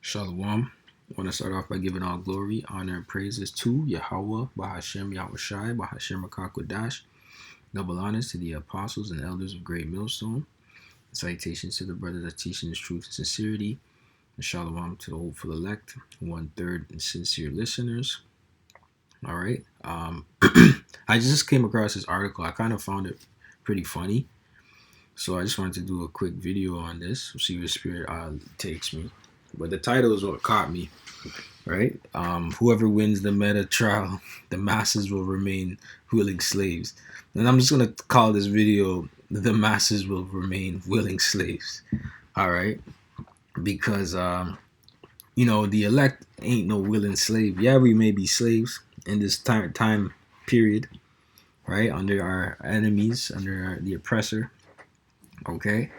Shalom. I want to start off by giving all glory, honor, and praises to Yahweh, Bahashem Yahushai, Bahashem Rakakwadash. Double honors to the apostles and elders of Great Millstone. Salutations to the brothers that teach in truth and sincerity. And shalom to the hopeful elect, one third and sincere listeners. All right. I just came across this article. I kind of found it pretty funny. So I just wanted to do a quick video on this. We'll see where the spirit takes me. But the title is what caught me, right? Whoever wins the meta trial, the masses will remain willing slaves. And I'm just going to call this video, The Masses Will Remain Willing Slaves. All right? Because, the elect ain't no willing slave. Yeah, we may be slaves in this time period, right? Under our enemies, under the oppressor. Okay?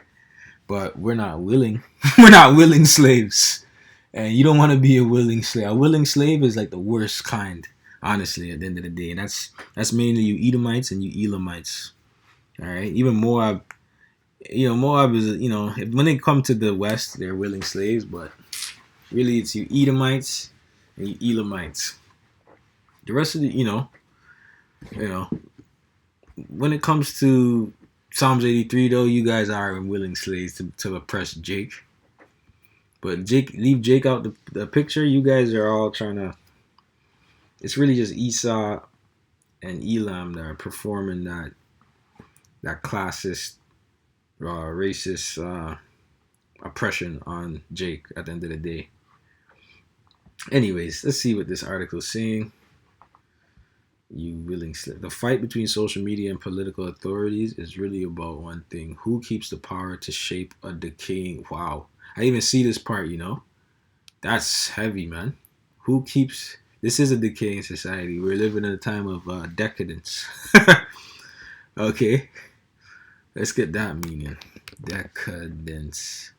But we're not willing. We're not willing slaves. And you don't want to be a willing slave. A willing slave is like the worst kind, honestly, at the end of the day. And that's mainly you Edomites and you Elamites. All right? Even Moab, Moab is, when they come to the west, they're willing slaves. But really, it's you Edomites and you Elamites. The rest of the, when it comes to Psalms 83, though, you guys are willing slaves to oppress Jake. But leave Jake out the picture. You guys are all trying to... It's really just Esau and Elam that are performing that classist, racist oppression on Jake at the end of the day. Anyways, let's see what this article is saying. You willing slave. The fight between social media and political authorities is really about one thing. Who keeps the power to shape a decaying... Wow. I even see this part, That's heavy, man. Who keeps... This is a decaying society. We're living in a time of decadence. Okay. Let's get that meaning. Decadence.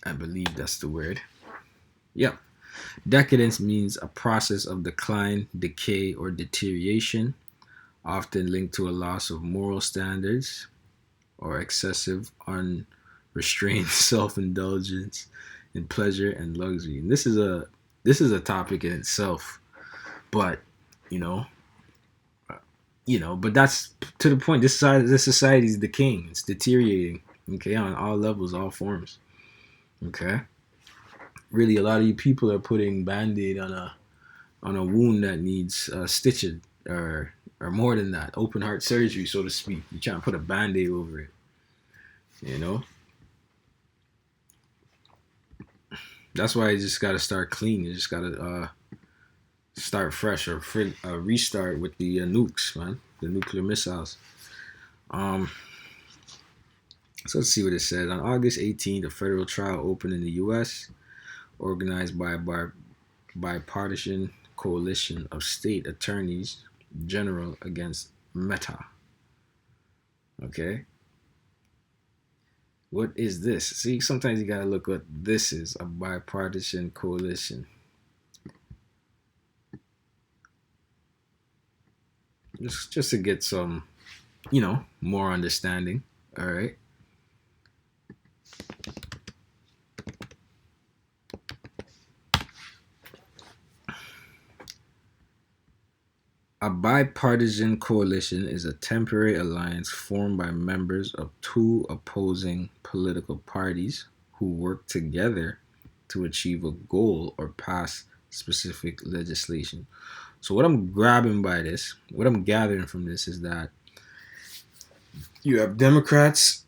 I believe that's the word. Yep. Decadence means a process of decline, decay, or deterioration, often linked to a loss of moral standards or excessive, unrestrained self-indulgence in pleasure and luxury. And this is a topic in itself, but but that's to the point. This society is decaying. It's deteriorating. Okay, on all levels, all forms. Okay. Really, a lot of you people are putting Band-Aid on a wound that needs stitching or more than that, open heart surgery, so to speak. You're trying to put a Band-Aid over it. That's why you just got to start clean. You just got to start fresh or restart with the nukes, man, the nuclear missiles. So let's see what it says. On August 18th, a federal trial opened in the U.S., organized by a bipartisan coalition of state attorneys general against Meta. Okay? What is this? See, sometimes you gotta look what this is, a bipartisan coalition. Just to get some, more understanding. All right? A bipartisan coalition is a temporary alliance formed by members of two opposing political parties who work together to achieve a goal or pass specific legislation. So what I'm gathering from this is that you have Democrats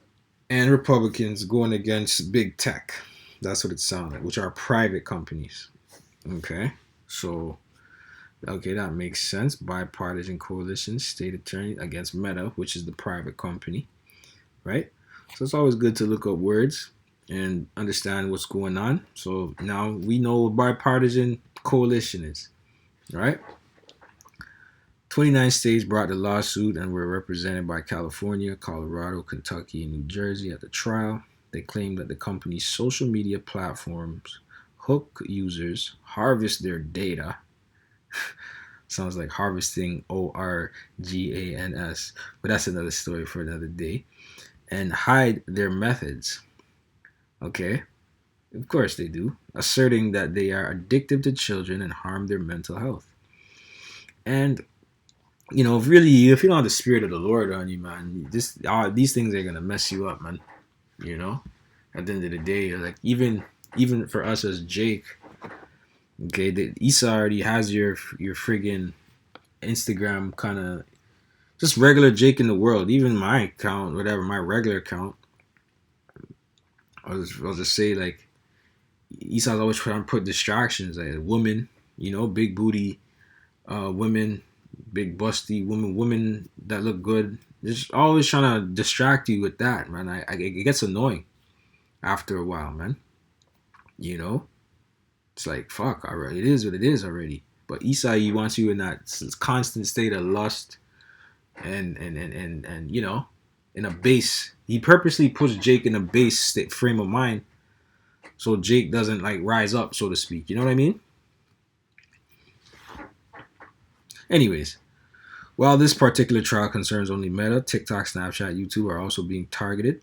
and Republicans going against big tech. That's what it sounds like, which are private companies. Okay? So... Okay, that makes sense. Bipartisan coalition, state attorney against Meta, which is the private company, right? So it's always good to look up words and understand what's going on. So now we know what bipartisan coalition is, right? 29 states brought the lawsuit and were represented by California, Colorado, Kentucky, and New Jersey at the trial. They claimed that the company's social media platforms hook users, harvest their data. Sounds like harvesting, ORGANS, but that's another story for another day, and hide their methods. Okay, of course they do, asserting that they are addictive to children and harm their mental health. And really, if you don't have the spirit of the Lord on you, man, these things are gonna mess you up, man. You know, at the end of the day, like even for us as Jake, okay, Issa already has your friggin' Instagram kind of just regular Jake in the world. Even my account, whatever my regular account, I'll just say like Esau's always trying to put distractions, like women, big booty, women, big busty women that look good. Just always trying to distract you with that, man. It gets annoying after a while, man. You know, it's like fuck. Already, it is what it is already. But Isai wants you in that constant state of lust and in a base. He purposely puts Jake in a base state, frame of mind, so Jake doesn't like rise up, so to speak. You know what I mean? Anyways, while this particular trial concerns only Meta, TikTok, Snapchat, YouTube are also being targeted.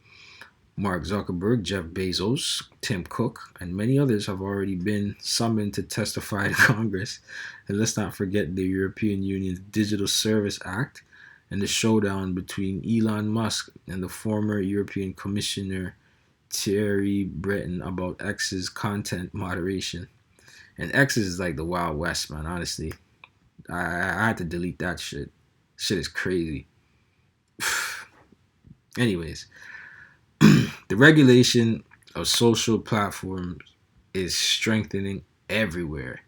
Mark Zuckerberg, Jeff Bezos, Tim Cook, and many others have already been summoned to testify to Congress. And let's not forget the European Union's Digital Service Act and the showdown between Elon Musk and the former European Commissioner Thierry Breton about X's content moderation. And X is like the Wild West, man, honestly. I had to delete that shit. Shit is crazy. Anyways, the regulation of social platforms is strengthening everywhere.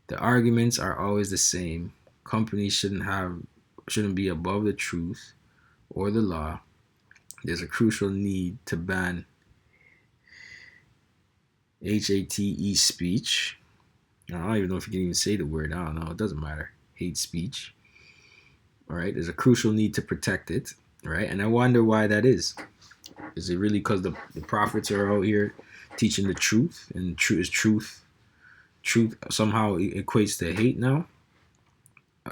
The arguments are always the same. Companies shouldn't be above the truth or the law. There's a crucial need to ban hate speech. I don't even know if you can even say the word. I don't know. It doesn't matter. Hate speech. All right. There's a crucial need to protect it. Right. And I wonder why that is. Is it really because the prophets are out here teaching the truth, and truth somehow equates to hate now?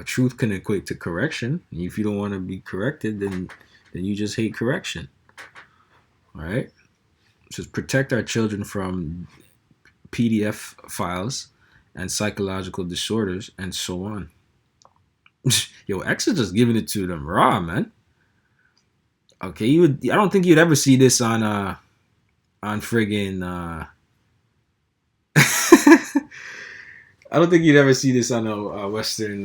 Truth can equate to correction. If you don't want to be corrected, then you just hate correction. All right. Just protect our children from PDF files and psychological disorders and so on. Yo, X is just giving it to them raw, man. Okay, I don't think you'd ever see this on friggin' I don't think you'd ever see this on a Western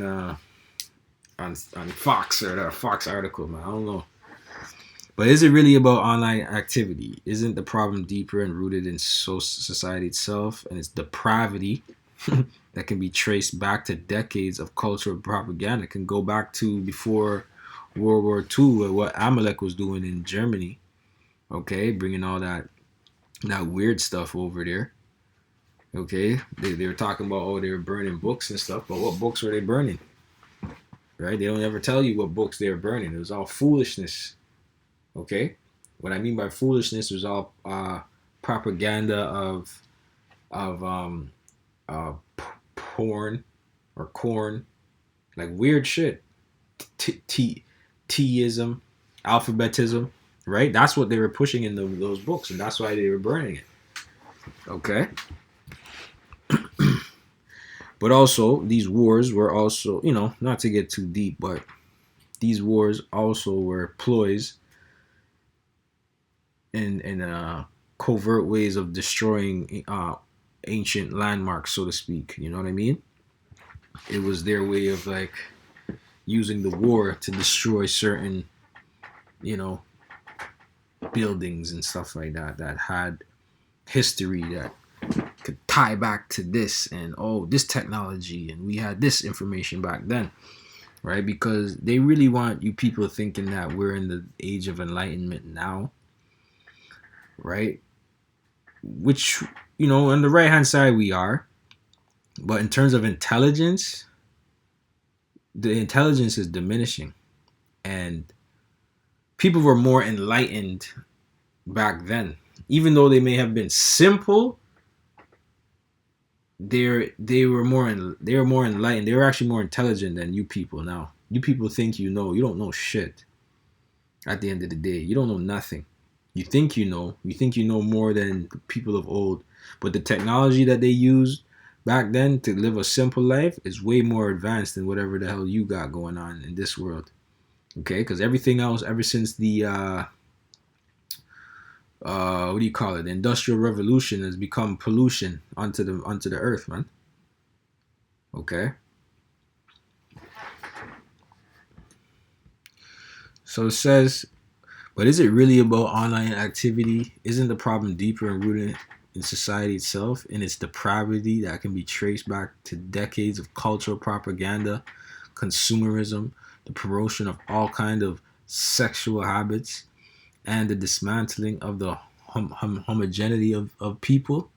on Fox or a Fox article, man. I don't know. But is it really about online activity? Isn't the problem deeper and rooted in society itself and its depravity that can be traced back to decades of cultural propaganda? It can go back to before World War II, what Amalek was doing in Germany. Okay, bringing all that weird stuff over there. Okay, they were talking about, they were burning books and stuff, but what books were they burning? Right? They don't ever tell you what books they were burning. It was all foolishness. Okay, what I mean by foolishness was all propaganda of porn or corn, like weird shit. T-ism, alphabetism, right? That's what they were pushing in those books, and that's why they were burning it. Okay. But also, these wars were also, not to get too deep, but these wars also were ploys and covert ways of destroying ancient landmarks, so to speak. You know what I mean? It was their way of like using the war to destroy certain, buildings and stuff like that had history that could tie back to this and this technology, and we had this information back then, right? Because they really want you people thinking that we're in the age of enlightenment now, right? Which, on the right hand side we are, but in terms of intelligence, the intelligence is diminishing, and people were more enlightened back then. Even though they may have been simple, they were more enlightened. They were actually more intelligent than you people now. You people think you don't know shit. At the end of the day, you don't know nothing. You think you know more than the people of old, but the technology that they used back then to live a simple life is way more advanced than whatever the hell you got going on in this world. Okay, because everything else, ever since the what do you call it, the industrial revolution, has become pollution onto the earth, man. Okay, so it says, but is it really about online activity? Isn't the problem deeper and rooted in society itself, in its depravity that can be traced back to decades of cultural propaganda, consumerism, the promotion of all kinds of sexual habits, and the dismantling of the homogeneity of people?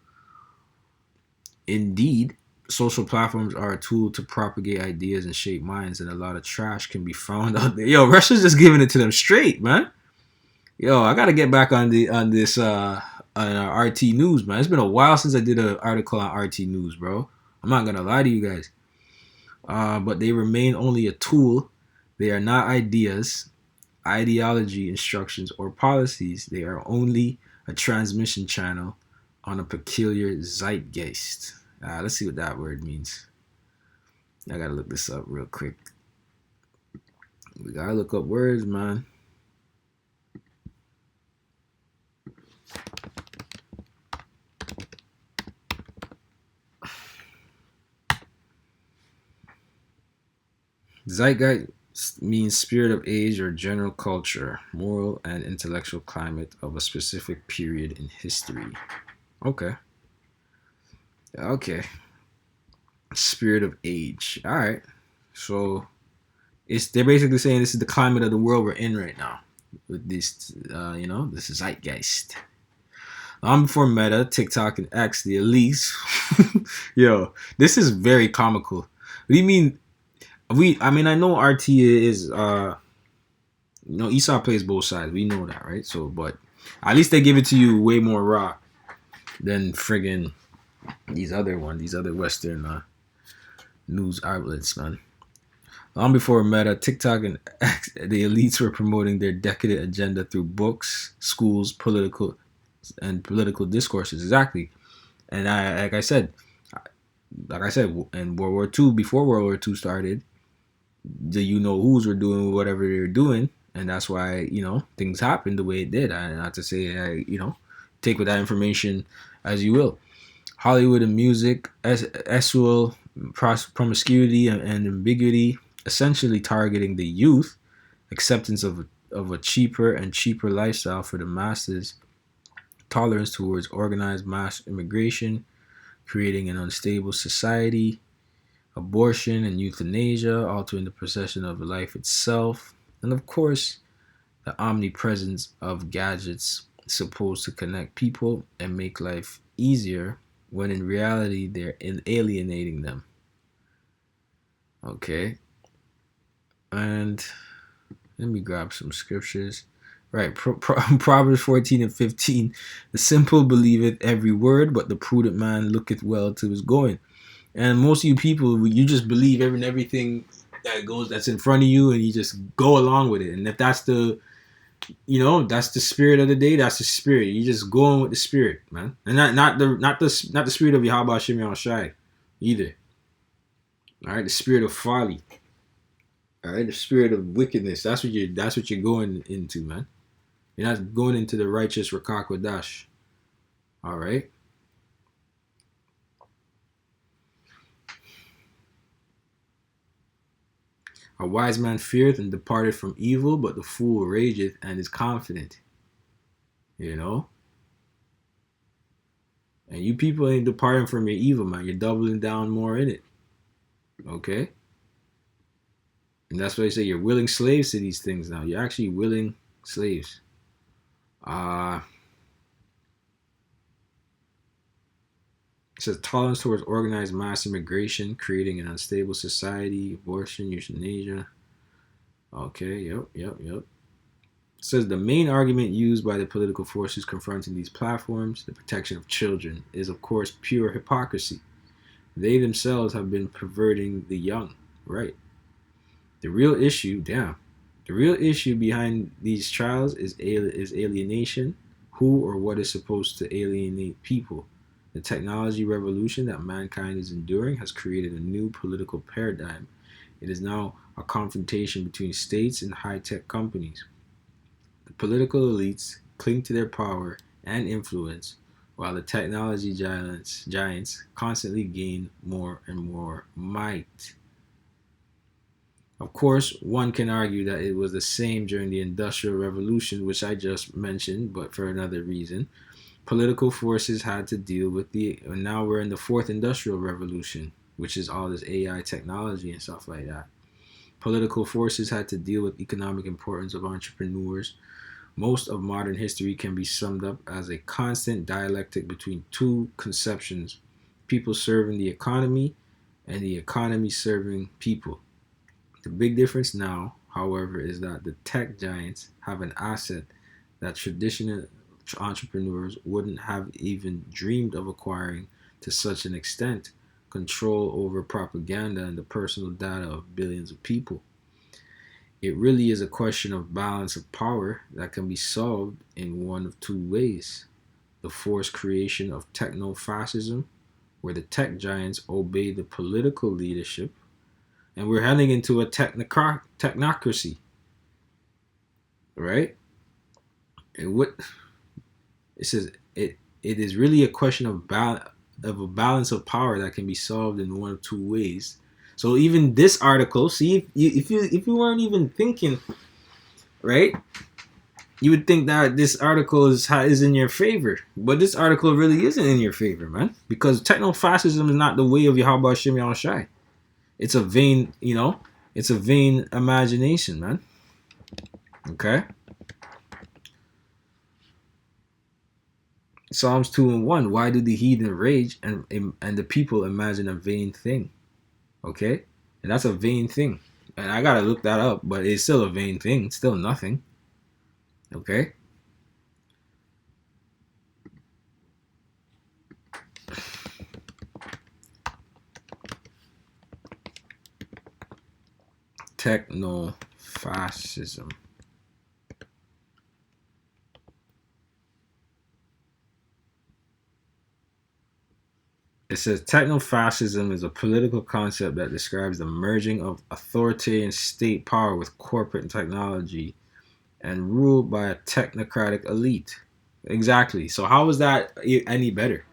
Indeed, social platforms are a tool to propagate ideas and shape minds, and a lot of trash can be found out there. Yo, Russia's just giving it to them straight, man. Yo, I gotta get back on this on RT News, man. It's been a while since I did an article on RT News, bro. I'm not gonna lie to you guys. But they remain only a tool. They are not ideas, ideology, instructions, or policies. They are only a transmission channel on a peculiar zeitgeist. Let's see what that word means. I gotta look this up real quick. We gotta look up words, man. Zeitgeist means spirit of age or general culture, moral and intellectual climate of a specific period in history. Okay. Okay. Spirit of age. All right. So they're basically saying this is the climate of the world we're in right now with this, this is zeitgeist. Long before Meta, TikTok, and X, the elites. Yo, this is very comical. What do you mean? I know RT is Esau plays both sides. We know that, right? So, but at least they give it to you way more raw than friggin' these other Western news outlets, man. Long before Meta, TikTok, and X, the elites were promoting their decadent agenda through books, schools, political discourses. Exactly. And like I said, in World War II, before World War II started, the who's were doing whatever they were doing, and that's why things happened the way it did. Not to say take with that information as you will. Hollywood and music, sexual promiscuity and ambiguity, essentially targeting the youth, acceptance of a cheaper and cheaper lifestyle for the masses, tolerance towards organized mass immigration, creating an unstable society, abortion and euthanasia, altering the perception of life itself, and of course, the omnipresence of gadgets supposed to connect people and make life easier when in reality they're alienating them. Okay. And let me grab some scriptures. Right, Proverbs 14 and 15. The simple believeth every word, but the prudent man looketh well to his going. And most of you people, you just believe everything that's in front of you, and you just go along with it. And if that's that's the spirit of the day, that's the spirit. You just going with the spirit, man, and not the spirit of Yahweh Shem Yahushai either. All right, the spirit of folly. All right, the spirit of wickedness. That's what you're going into, man. You're not going into the righteous Rakak Wadash. All right. A wise man feareth and departed from evil, but the fool rageth and is confident. And you people ain't departing from your evil, man. You're doubling down more in it. Okay? And that's why I say you're willing slaves to these things now. You're actually willing slaves. It says tolerance towards organized mass immigration, creating an unstable society, abortion, euthanasia. Okay, yep. It says the main argument used by the political forces confronting these platforms, the protection of children, is of course pure hypocrisy. They themselves have been perverting the young, right? The real issue behind these trials is alienation, who or what is supposed to alienate people. The technology revolution that mankind is enduring has created a new political paradigm. It is now a confrontation between states and high tech companies. The political elites cling to their power and influence, while the technology giants constantly gain more and more might. Of course, one can argue that it was the same during the Industrial Revolution, which I just mentioned, but for another reason. Political forces had to deal with now we're in the fourth Industrial Revolution, which is all this AI technology and stuff like that. Political forces had to deal with economic importance of entrepreneurs. Most of modern history can be summed up as a constant dialectic between two conceptions: people serving the economy and the economy serving people. The big difference now, however, is that the tech giants have an asset that traditional entrepreneurs wouldn't have even dreamed of acquiring to such an extent: control over propaganda and the personal data of billions of people. It really is a question of balance of power that can be solved in one of two ways: the forced creation of techno fascism, where the tech giants obey the political leadership, and we're heading into a technocracy, right? And what it says, it is really a question of a balance of power that can be solved in one of two ways. So even this article, see, if you weren't even thinking, right, you would think that this article is in your favor, but this article really isn't in your favor, man, because techno-fascism is not the way of Yahweh Shem Yahushai. It's a vain, it's a vain imagination, man. Okay. Psalms 2:1. Why do the heathen rage and the people imagine a vain thing? Okay, and that's a vain thing, and I gotta look that up, but it's still a vain thing. It's still nothing. Okay. Techno-fascism. It says techno-fascism is a political concept that describes the merging of authoritarian state power with corporate technology and ruled by a technocratic elite. Exactly. So how is that any better?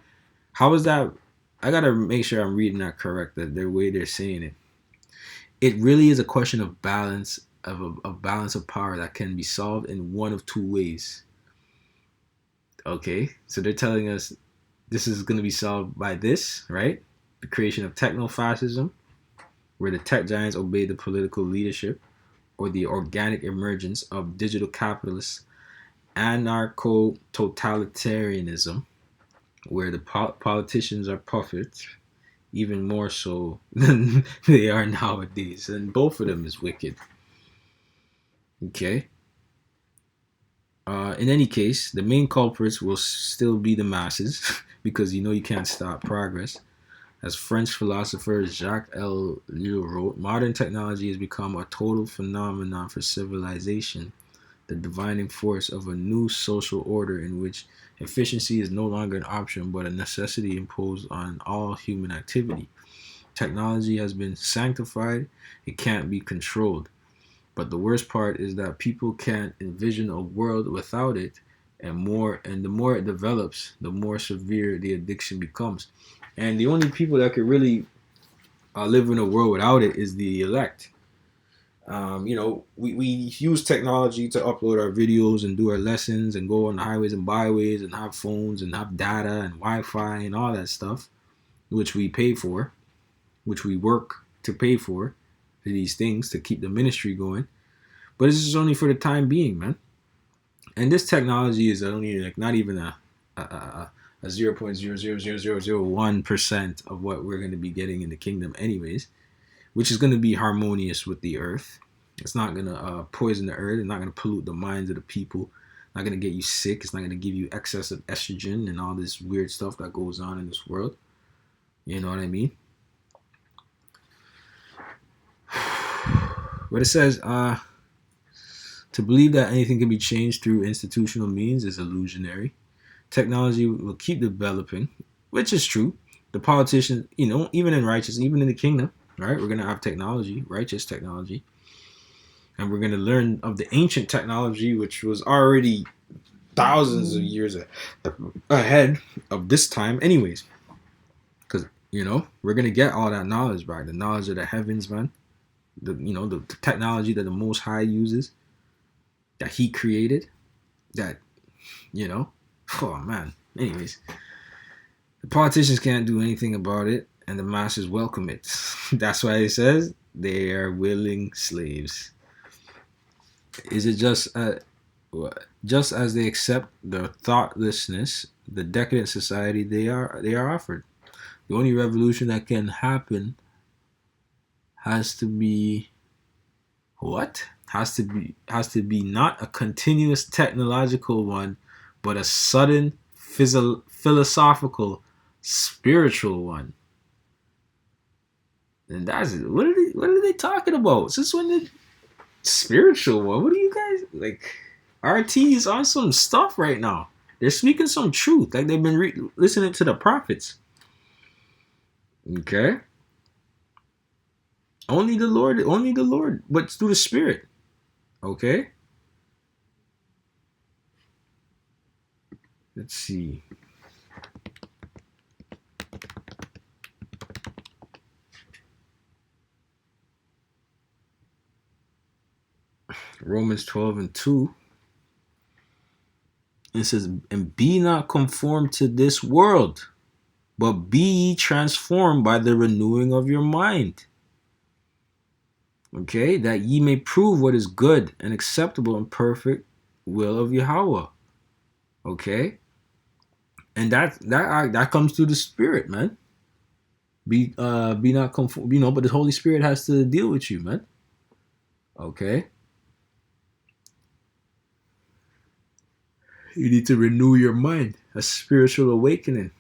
How is that? I gotta make sure I'm reading that correct. That the way they're saying it. It really is a question of balance of balance of power that can be solved in one of two ways. Okay, so they're telling us this is going to be solved by this, right? The creation of techno-fascism, where the tech giants obey the political leadership, or the organic emergence of digital capitalist anarcho-totalitarianism, where the politicians are puppets, even more so than they are nowadays. And both of them is wicked. Okay. In any case, the main culprits will still be the masses because you can't stop progress. As French philosopher Jacques Ellul wrote, modern technology has become a total phenomenon for civilization, the divining force of a new social order in which efficiency is no longer an option but a necessity imposed on all human activity. Technology has been sanctified, it can't be controlled. But the worst part is that people can't envision a world without it, and the more it develops, the more severe the addiction becomes. And the only people that could really live in a world without it is the elect. We use technology to upload our videos and do our lessons and go on the highways and byways and have phones and have data and Wi-Fi and all that stuff, which we pay for, which we work to pay for these things to keep the ministry going. But this is only for the time being, man. And this technology is only like not even a 0.00001% of what we're going to be getting in the kingdom anyways, which is going to be harmonious with the earth. It's not going to poison the earth. It's not going to pollute the minds of the people. It's not going to get you sick. It's not going to give you excess of estrogen and all this weird stuff that goes on in this world. You know what I mean? But it says, To believe that anything can be changed through institutional means is illusionary. Technology will keep developing, which is true. The politicians, even in righteous, even in the kingdom, right? We're going to have technology, righteous technology. And we're going to learn of the ancient technology, which was already thousands of years ahead of this time anyways. Because, we're going to get all that knowledge back. The knowledge of the heavens, man. The technology that the Most High uses, that he created, that, oh man. Anyways, the politicians can't do anything about it, and the masses welcome it. That's why it says they are willing slaves. Is it just as they accept the thoughtlessness, the decadent society they are offered? The only revolution that can happen has to be what? Has to be not a continuous technological one, but a sudden philosophical, spiritual one. And that's it. What are they talking about? Since when did spiritual one? What are you guys like? RT is on some stuff right now. They're speaking some truth, like they've been listening to the prophets. Okay. Only the Lord, but through the Spirit. Okay. Let's see. Romans 12:2. It says, and be not conformed to this world, but be transformed by the renewing of your mind. Okay, that ye may prove what is good and acceptable and perfect will of Yahweh. Okay, and that comes through the Spirit, man. Be not conformed, but the Holy Spirit has to deal with you, man. Okay. You need to renew your mind, a spiritual awakening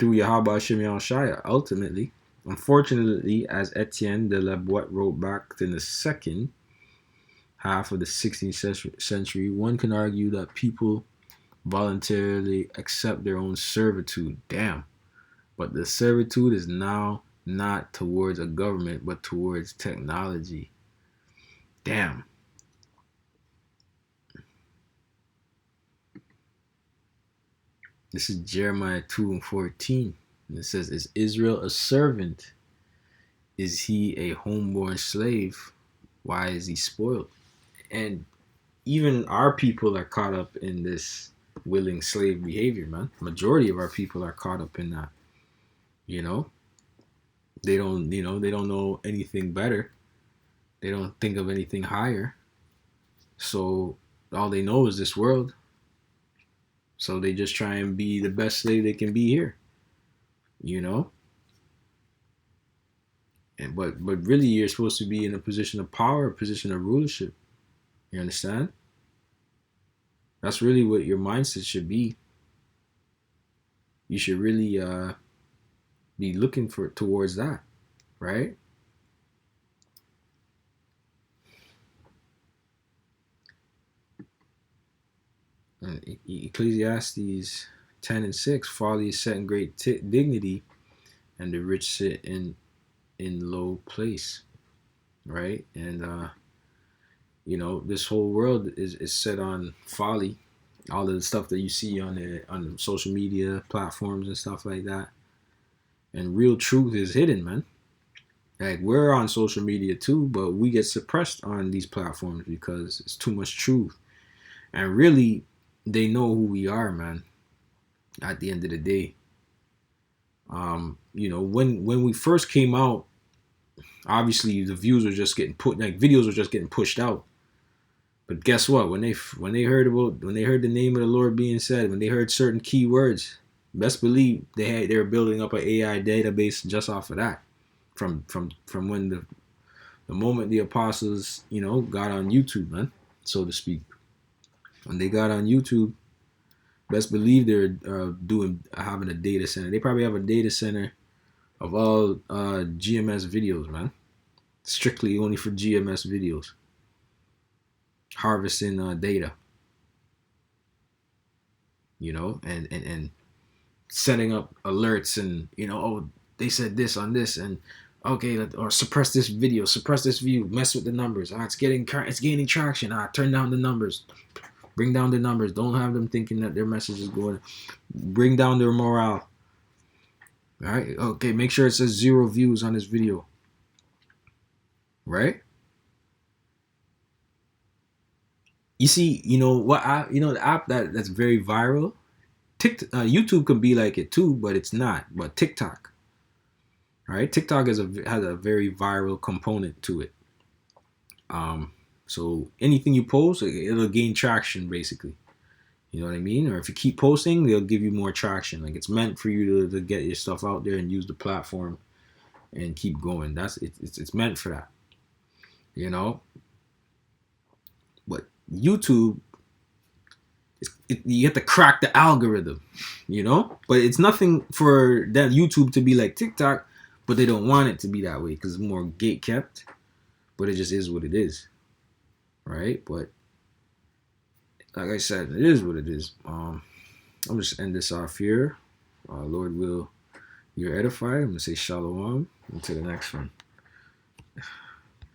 through Yahweh Hashem Yahushua, ultimately. Unfortunately, as Etienne de la Boite wrote back in the second half of the 16th century, one can argue that people voluntarily accept their own servitude. Damn. But the servitude is now not towards a government, but towards technology. Damn. This is Jeremiah 2:14. And it says, is Israel a servant? Is he a homeborn slave? Why is he spoiled? And even our people are caught up in this willing slave behavior, man. Majority of our people are caught up in that. They don't know anything better. They don't think of anything higher. So all they know is this world. So they just try and be the best slave they can be here. And but really you're supposed to be in a position of power, a position of rulership. You understand? That's really what your mindset should be. You should really be looking towards that, right? Ecclesiastes 10:6, folly is set in great dignity, and the rich sit in low place, right? And this whole world is set on folly. All of the stuff that you see on the social media platforms and stuff like that, and real truth is hidden, man. Like, we're on social media too, but we get suppressed on these platforms because it's too much truth. And really, they know who we are, man. At the end of the day, when we first came out, obviously the views were just getting videos were just getting pushed out. But guess what? When they heard the name of the Lord being said, when they heard certain keywords, best believe they were building up an AI database just off of that. From when the moment the apostles, got on YouTube, man, so to speak. When they got on YouTube, best believe they're having a data center. They probably have a data center of all GMS videos, man. Strictly only for GMS videos. harvesting data, and setting up alerts, and oh, they said this on this, and okay, or suppress this video, suppress this view, mess with the numbers. It's gaining traction. Turn down the numbers, bring down the numbers. Don't have them thinking that their message is going. Bring down their morale. All right, okay, make sure it says 0 views on this video. Right? You see, the app that's very viral. YouTube can be like it too, but it's not. But TikTok, right? TikTok has a very viral component to it. So anything you post, it'll gain traction, basically. You know what I mean? Or if you keep posting, they'll give you more traction. Like, it's meant for you to get your stuff out there and use the platform and keep going. It's meant for that. But YouTube, you have to crack the algorithm, But it's nothing for that YouTube to be like TikTok, but they don't want it to be that way because it's more gate kept. But it just is what it is, right? But like I said, it is what it is. I'm just end this off here. Lord will you're edified. I'm gonna say shalom until the next one.